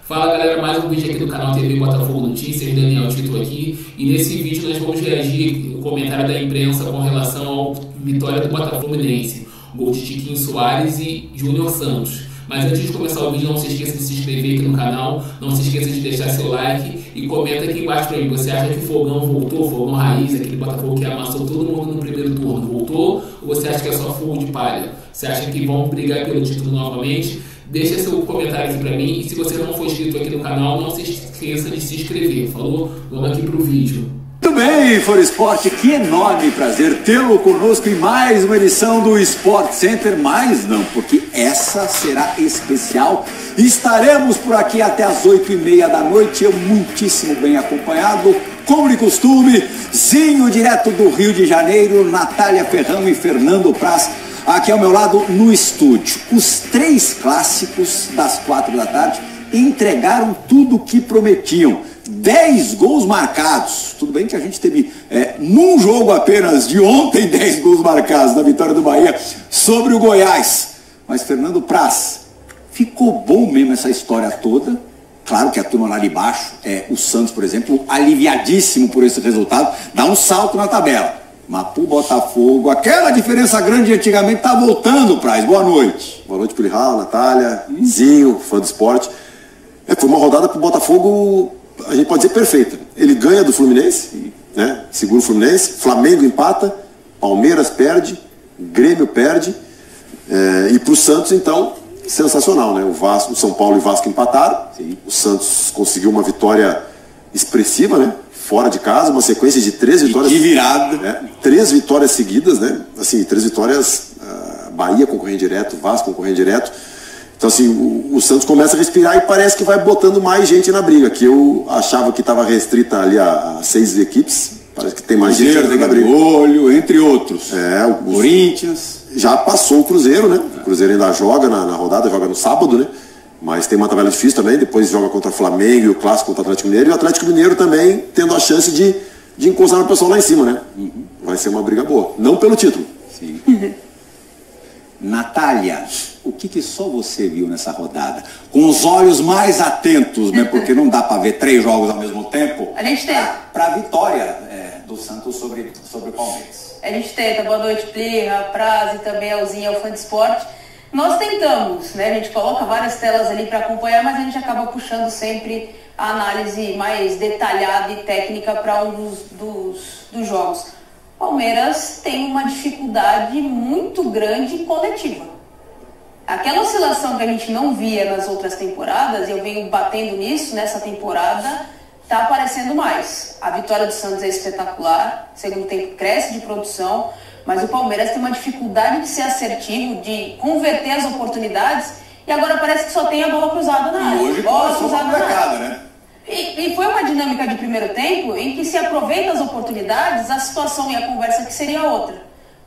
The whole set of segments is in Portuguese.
Fala galera, mais um vídeo aqui do canal TV Botafogo Notícias, Daniel Tito aqui, e nesse vídeo nós vamos reagir ao comentário da imprensa com relação à vitória do Botafogo Fluminense, gol de Tiquinho Soares e Júnior Santos. Mas antes de começar o vídeo, não se esqueça de se inscrever aqui no canal, não se esqueça de deixar seu like e comenta aqui embaixo pra mim, você acha que o Fogão voltou, Fogão Raiz, aquele Botafogo que amassou todo mundo no primeiro turno, voltou? Ou você acha que é só fogo de palha? Você acha que vão brigar pelo título novamente? Deixa seu comentário aqui pra mim, e se você não for inscrito aqui no canal, não se esqueça de se inscrever, falou? Vamos aqui pro vídeo. Muito bem, For Sport, que enorme prazer tê-lo conosco em mais uma edição do Sport Center, mas não, porque essa será especial. Estaremos por aqui até as 8h30 da noite, eu muitíssimo bem acompanhado, como de costume, Zinho, direto do Rio de Janeiro, Natália Ferrão e Fernando Praz, aqui ao meu lado no estúdio. Os três clássicos das 4 da tarde entregaram tudo o que prometiam. 10 gols marcados. Tudo bem que a gente teve num jogo apenas de ontem 10 gols marcados na vitória do Bahia sobre o Goiás. Mas Fernando Praz, ficou bom mesmo essa história toda. Claro que a turma lá de baixo, o Santos, por exemplo, aliviadíssimo por esse resultado, dá um salto na tabela. Mas pro Botafogo, aquela diferença grande antigamente tá voltando, Praz. Boa noite. Boa noite, Pulihal, Natália, Zinho, fã do esporte. Foi uma rodada pro Botafogo, a gente pode dizer, perfeita. Ele ganha do Fluminense, né? Segura o Fluminense, Flamengo empata, Palmeiras perde, Grêmio perde, e pro Santos, então, sensacional, né? O São Paulo e o Vasco empataram, o Santos conseguiu uma vitória expressiva, né? Fora de casa, uma sequência de 3 vitórias. De virada. 3 vitórias seguidas, né? Assim, 3 vitórias, Bahia concorrendo direto, Vasco concorrendo direto. Então, assim, o Santos começa a respirar e parece que vai botando mais gente na briga, que eu achava que estava restrita ali a 6 equipes. Parece que tem mais Cruzeiro, gente na briga. Olho, entre outros. O Corinthians. Já passou o Cruzeiro, né? O Cruzeiro ainda joga na rodada, joga no sábado, né? Mas tem uma tabela difícil também, depois joga contra o Flamengo e o Clássico contra o Atlético Mineiro. E o Atlético Mineiro também tendo a chance de encostar no pessoal lá em cima, né? Vai ser uma briga boa. Não pelo título. Sim. Natália, o que só você viu nessa rodada? Com os olhos mais atentos, né? Porque não dá para ver 3 jogos ao mesmo tempo. A gente tenta. Para a vitória do Santos sobre o Palmeiras. A gente tenta. Boa noite, Plirra, Praz e também Alzinha, o fã de esporte. Nós tentamos, né? A gente coloca várias telas ali para acompanhar, mas a gente acaba puxando sempre a análise mais detalhada e técnica para um dos jogos. Palmeiras tem uma dificuldade muito grande coletiva. Aquela oscilação que a gente não via nas outras temporadas, e eu venho batendo nisso nessa temporada, está aparecendo mais. A vitória do Santos é espetacular, segundo tempo cresce de produção, mas o Palmeiras tem uma dificuldade de ser assertivo, de converter as oportunidades, e agora parece que só tem a bola cruzada na área. E hoje começou complicado, né? E foi uma dinâmica de primeiro tempo em que se aproveita as oportunidades, a situação e a conversa que seria outra.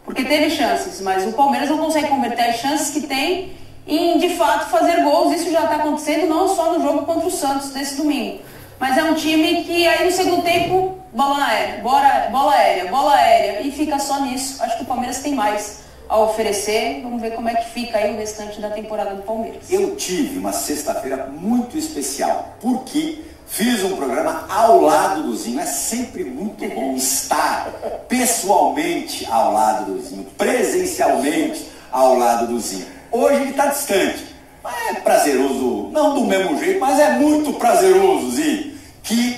Porque teve chances, mas o Palmeiras não consegue converter as chances que tem em, de fato, fazer gols. Isso já está acontecendo não só no jogo contra o Santos desse domingo. Mas é um time que aí no segundo tempo, bola aérea, bola aérea, e fica só nisso. Acho que o Palmeiras tem mais a oferecer. Vamos ver como é que fica aí o restante da temporada do Palmeiras. Eu tive uma sexta-feira muito especial, porque fiz um programa ao lado do Zinho. É sempre muito bom estar pessoalmente ao lado do Zinho, presencialmente ao lado do Zinho. Hoje ele está distante, mas é prazeroso, não do mesmo jeito, mas é muito prazeroso, Zinho, que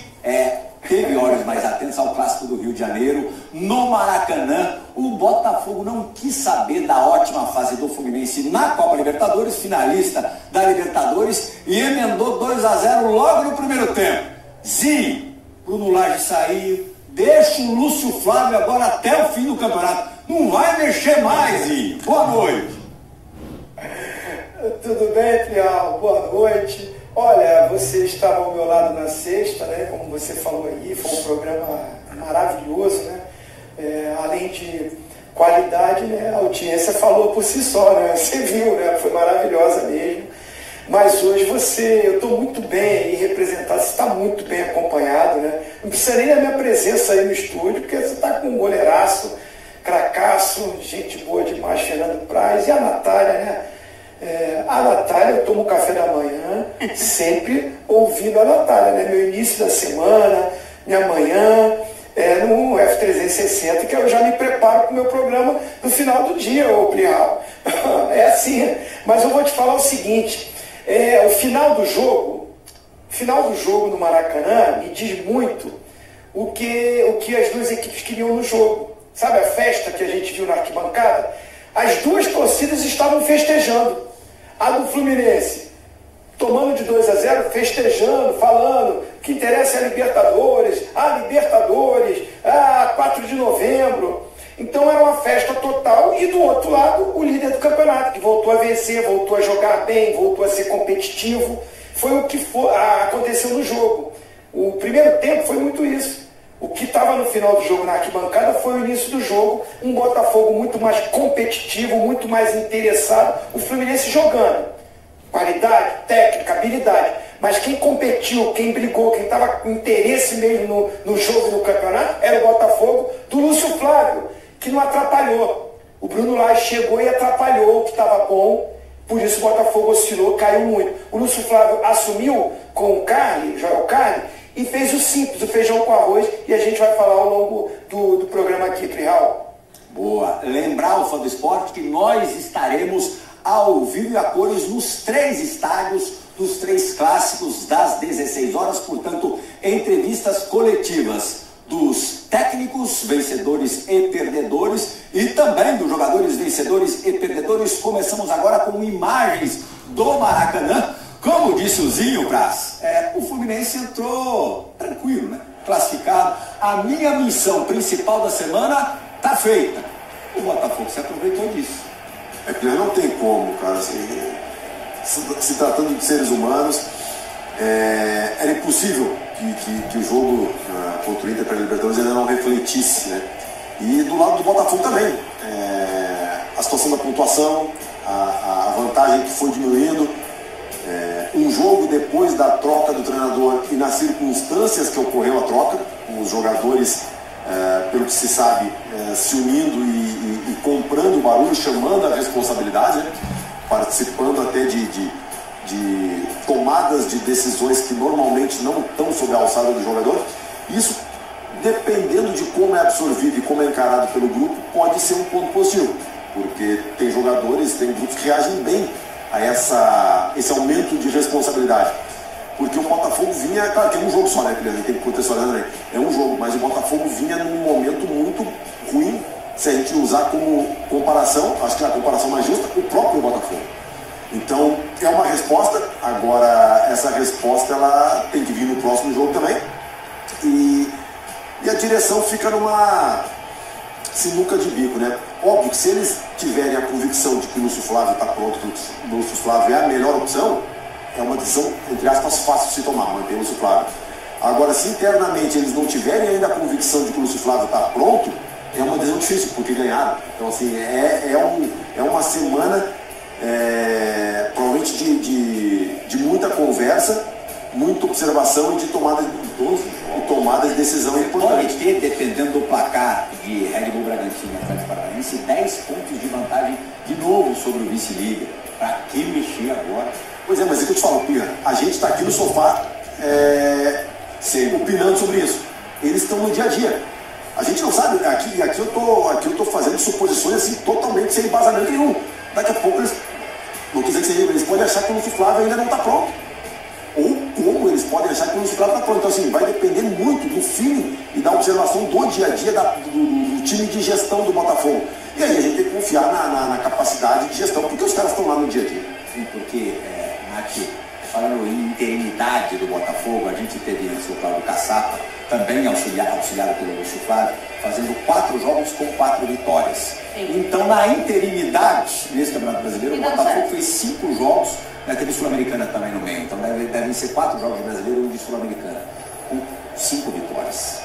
teve olhos mais atentos ao Clássico do Rio de Janeiro, no Maracanã. O Botafogo não quis saber da ótima fase do Fluminense na Copa Libertadores, finalista da Libertadores, e emendou 2-0 logo no primeiro tempo. Zinho, Bruno Lage saiu, deixa o Lúcio Flávio agora até o fim do campeonato. Não vai mexer mais, Zinho. Boa noite. Tudo bem, Trial? Boa noite. Olha, você estava ao meu lado na sexta, né? Como você falou aí, foi um programa maravilhoso, né? Além de qualidade, né? A audiência falou por si só, né? Você viu, né? Foi maravilhosa mesmo. Mas hoje eu estou muito bem aí representado, você está muito bem acompanhado, né? Não precisa nem da minha presença aí no estúdio, porque você está com um goleiraço, cracaço, gente boa demais, Fernando Praz, e a Natália, né? A Natália, eu tomo café da manhã, sempre ouvindo a Natália, né? Meu início da semana, minha manhã, no F360, que eu já me preparo para o meu programa no final do dia, ô Plihal. É assim, mas eu vou te falar o seguinte, o final do jogo no Maracanã me diz muito o que as duas equipes queriam no jogo. Sabe a festa que a gente viu na arquibancada? As duas torcidas estavam festejando. A do Fluminense, tomando de 2-0, festejando, falando que interessa a Libertadores, 4 de novembro. Então era uma festa total. E do outro lado, o líder do campeonato, que voltou a vencer, voltou a jogar bem, voltou a ser competitivo. Foi o que aconteceu no jogo. O primeiro tempo foi muito isso. O que estava no final do jogo na arquibancada foi o início do jogo, um Botafogo muito mais competitivo, muito mais interessado, o Fluminense jogando. Qualidade, técnica, habilidade. Mas quem competiu, quem brigou, quem estava com interesse mesmo no jogo e no campeonato, era o Botafogo do Lúcio Flávio, que não atrapalhou. O Bruno Lage chegou e atrapalhou o que estava bom, por isso o Botafogo oscilou, caiu muito. O Lúcio Flávio assumiu com o Joel Carli, e fez o simples, o feijão com arroz, e a gente vai falar ao longo do programa aqui, Plihal. Boa. Lembrar o fã do esporte que nós estaremos ao vivo e a cores nos 3 estádios dos 3 clássicos das 16 horas, portanto, entrevistas coletivas dos técnicos, vencedores e perdedores, e também dos jogadores vencedores e perdedores. Começamos agora com imagens do Maracanã. Como disse o Zinho Praz, o Fluminense entrou tranquilo, né? Classificado. A minha missão principal da semana está feita. O Botafogo se aproveitou disso. Que não tem como, cara. Assim, se tratando de seres humanos, era impossível que o jogo contra o Inter para a Libertadores ainda não refletisse, né? E do lado do Botafogo também. A situação da pontuação, a vantagem que foi diminuindo. Um jogo depois da troca do treinador e nas circunstâncias que ocorreu a troca, com os jogadores, pelo que se sabe, se unindo e comprando o barulho, chamando a responsabilidade, né? Participando até de tomadas de decisões que normalmente não estão sob a alçada do jogador. Isso, dependendo de como é absorvido e como é encarado pelo grupo, pode ser um ponto positivo, porque tem jogadores, tem grupos que reagem bem a esse aumento de responsabilidade. Porque o Botafogo vinha, claro que é um jogo só, né, Pedro? Tem que contextualizar também. É um jogo, mas o Botafogo vinha num momento muito ruim, se a gente usar como comparação, acho que a comparação mais justa, o próprio Botafogo. Então, é uma resposta, agora essa resposta ela tem que vir no próximo jogo também. E a direção fica numa sinuca de bico, né? Óbvio que se eles tiverem a convicção de que o Lúcio Flávio está pronto, que o Lúcio Flávio é a melhor opção, é uma decisão, entre aspas, fácil de se tomar, manter o Lúcio Flávio. Agora, se internamente eles não tiverem ainda a convicção de que o Lúcio Flávio está pronto, é uma decisão difícil, porque ganharam. Então, assim, é uma semana provavelmente de muita conversa, muita observação e de tomada de decisão importante. Pode ter, dependendo do placar de Red Bull Bragantino e Atlético Paranaense, 10 pontos de vantagem de novo sobre o vice-líder. Para que mexer agora? Pois é, mas é que eu te falo, Pia, a gente está aqui no sofá opinando sobre isso. Eles estão no dia a dia. A gente não sabe, aqui eu tô fazendo suposições assim, totalmente sem embasamento nenhum. Daqui a pouco eles podem achar que o Lúcio Flávio ainda não está pronto. Ou como eles podem achar que o Lúcio Flávio está pronto. Então, assim, vai depender muito do feeling e da observação do dia a dia do time de gestão do Botafogo. E aí a gente tem que confiar na capacidade de gestão, porque os caras estão lá no dia a dia. Sim, porque, Nath, falando em interinidade do Botafogo, a gente teve antes o Cláudio Caçapa, também auxiliado pelo Lúcio Flávio, fazendo 4 jogos com 4 vitórias. Sim. Então, na interinidade, nesse Campeonato Brasileiro, o Botafogo fez 5 jogos, teve Sul-Americana também no meio, então devem ser 4 jogos de Brasileiro e 1 de Sul-Americana, com 5 vitórias.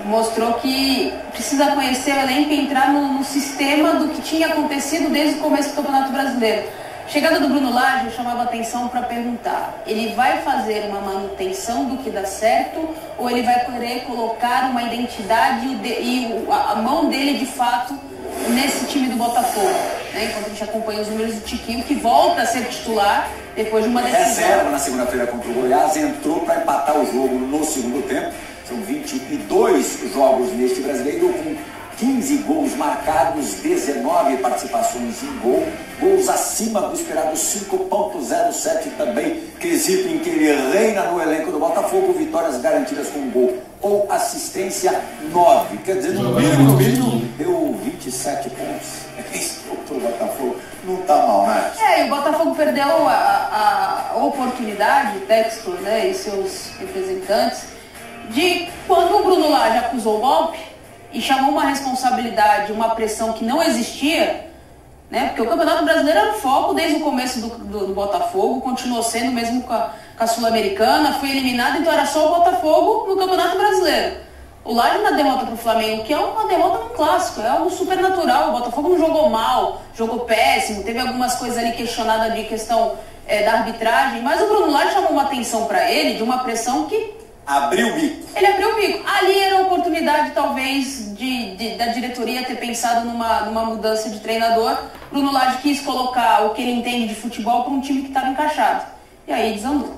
Mostrou que precisa conhecer o elenco e entrar no sistema do que tinha acontecido desde o começo do Campeonato Brasileiro. Chegada do Bruno Lage, eu chamava atenção para perguntar, ele vai fazer uma manutenção do que dá certo ou ele vai querer colocar uma identidade e a mão dele de fato nesse time do Botafogo? né, enquanto a gente acompanha os números do Tiquinho, que volta a ser titular depois de uma decisão. Reserva na segunda-feira contra o Goiás, entrou para empatar o jogo no segundo tempo. São 22 jogos neste brasileiro, com 15 gols marcados, 19 participações em gol, gols acima do esperado, 5.07 também, quesito em que ele reina no elenco do Botafogo, vitórias garantidas com gol ou assistência 9, quer dizer, no mínimo, deu 27 pontos. Esse outro Botafogo não tá mal, né? E o Botafogo perdeu a oportunidade, Textor, né, e seus representantes, de quando o Bruno Lage acusou o golpe e chamou uma responsabilidade, uma pressão que não existia, né? Porque o Campeonato Brasileiro era o foco desde o começo do Botafogo, continuou sendo mesmo com a Sul-Americana, foi eliminado, então era só o Botafogo no Campeonato Brasileiro. O Lage na derrota para o Flamengo, que é uma derrota no clássico, é algo super natural. O Botafogo não jogou mal, jogou péssimo, teve algumas coisas ali questionadas de questão da arbitragem, mas o Bruno Lage chamou uma atenção para ele de uma pressão que abriu o bico. Ele abriu o bico. Ali era a oportunidade, talvez, da diretoria ter pensado numa mudança de treinador. Bruno Lage quis colocar o que ele entende de futebol para um time que estava encaixado. E aí desandou.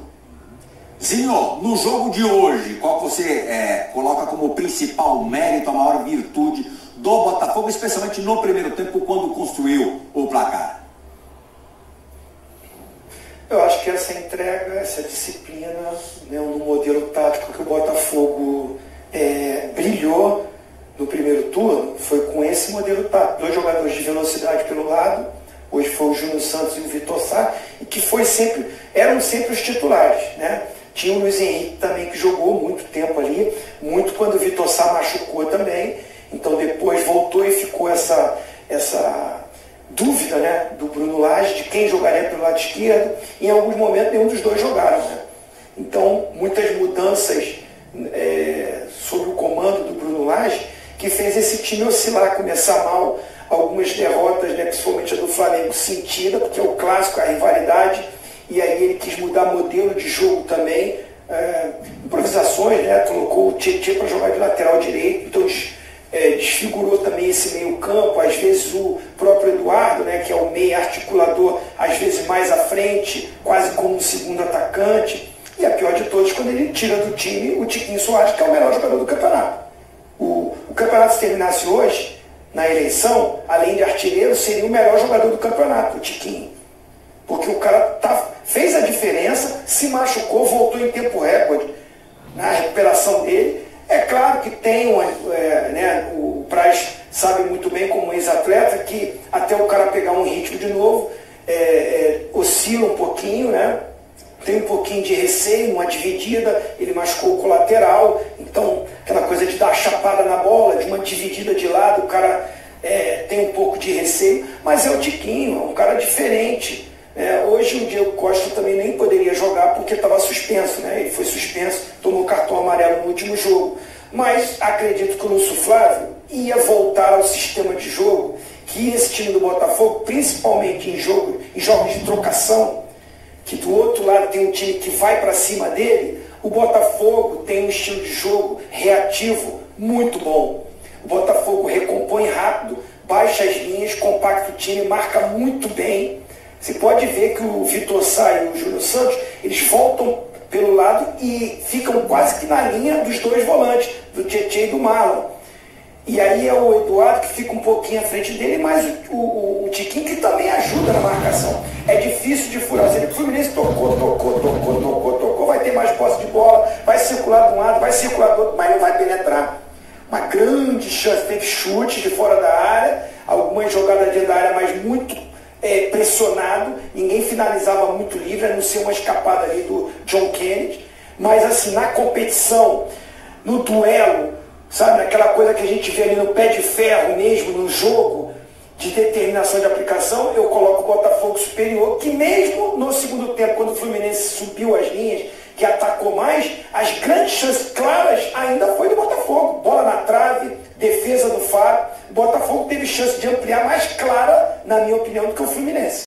Zinho, no jogo de hoje, qual você coloca como principal mérito, a maior virtude do Botafogo, especialmente no primeiro tempo, quando construiu o placar? Eu acho que essa entrega, essa disciplina, né, no modelo tático que o Botafogo brilhou no primeiro turno, foi com esse modelo tático. 2 jogadores de velocidade pelo lado, hoje foi o Júnior Santos e o Vitor Sá, e que eram sempre os titulares, né? Tinha o Luiz Henrique também, que jogou muito tempo ali, muito quando o Vitor Sá machucou também, então depois voltou e ficou essa dúvida, né, do Bruno Lage de quem jogaria pelo lado esquerdo. Em alguns momentos nenhum dos dois jogaram, né? Então muitas mudanças sob o comando do Bruno Lage, que fez esse time oscilar, começar mal, algumas derrotas, né, principalmente a do Flamengo, sentida, porque é o clássico, a rivalidade, e aí ele quis mudar modelo de jogo também, improvisações, né, colocou o Tietê para jogar de lateral direito, então desfigurou também esse meio campo, às vezes o próprio Eduardo, né, que é o meio articulador, às vezes mais à frente, quase como um segundo atacante, e a pior de todas, quando ele tira do time o Tiquinho Soares, que é o melhor jogador do campeonato. O campeonato, se terminasse hoje, na eleição, além de artilheiro, seria o melhor jogador do campeonato, o Tiquinho. Porque o cara fez a diferença, se machucou, voltou em tempo recorde na recuperação dele. É claro que tem o Praz sabe muito bem, como ex-atleta, que até o cara pegar um ritmo de novo, oscila um pouquinho, né? Tem um pouquinho de receio, uma dividida, ele machucou o colateral, então aquela coisa de dar a chapada na bola, de uma dividida de lado, o cara tem um pouco de receio, mas é o Tiquinho, é um cara diferente. Hoje o Diego Costa também nem poderia jogar porque estava suspenso, né? Ele foi suspenso, tomou cartão amarelo no último jogo. Mas acredito que o Lúcio Flávio ia voltar ao sistema de jogo que esse time do Botafogo, principalmente em jogos de trocação, que do outro lado tem um time que vai para cima dele, o Botafogo tem um estilo de jogo reativo muito bom. O Botafogo recompõe rápido, baixa as linhas, compacta o time, marca muito bem. Você pode ver que o Vitor Sá e o Júnior Santos, eles voltam pelo lado e ficam quase que na linha dos 2 volantes, do Tietê e do Marlon. E aí é o Eduardo que fica um pouquinho à frente dele, mas o Tiquinho que também ajuda na marcação. É difícil de furar. O Fluminense tocou, vai ter mais posse de bola, vai circular de um lado, vai circular do outro, mas não vai penetrar. Uma grande chance, teve chute de fora da área, algumas jogadas dentro da área, mas muito pressionado, ninguém finalizava muito livre, a não ser uma escapada ali do John Kennedy, mas assim, na competição, no duelo, sabe, naquela coisa que a gente vê ali no pé de ferro mesmo, no jogo de determinação de aplicação, eu coloco o Botafogo superior, que mesmo no segundo tempo, quando o Fluminense subiu as linhas, que atacou mais, as grandes chances claras ainda foi do Botafogo. Bola na trave, defesa do Fábio. O Botafogo teve chance de ampliar mais clara, na minha opinião, do que o Fluminense.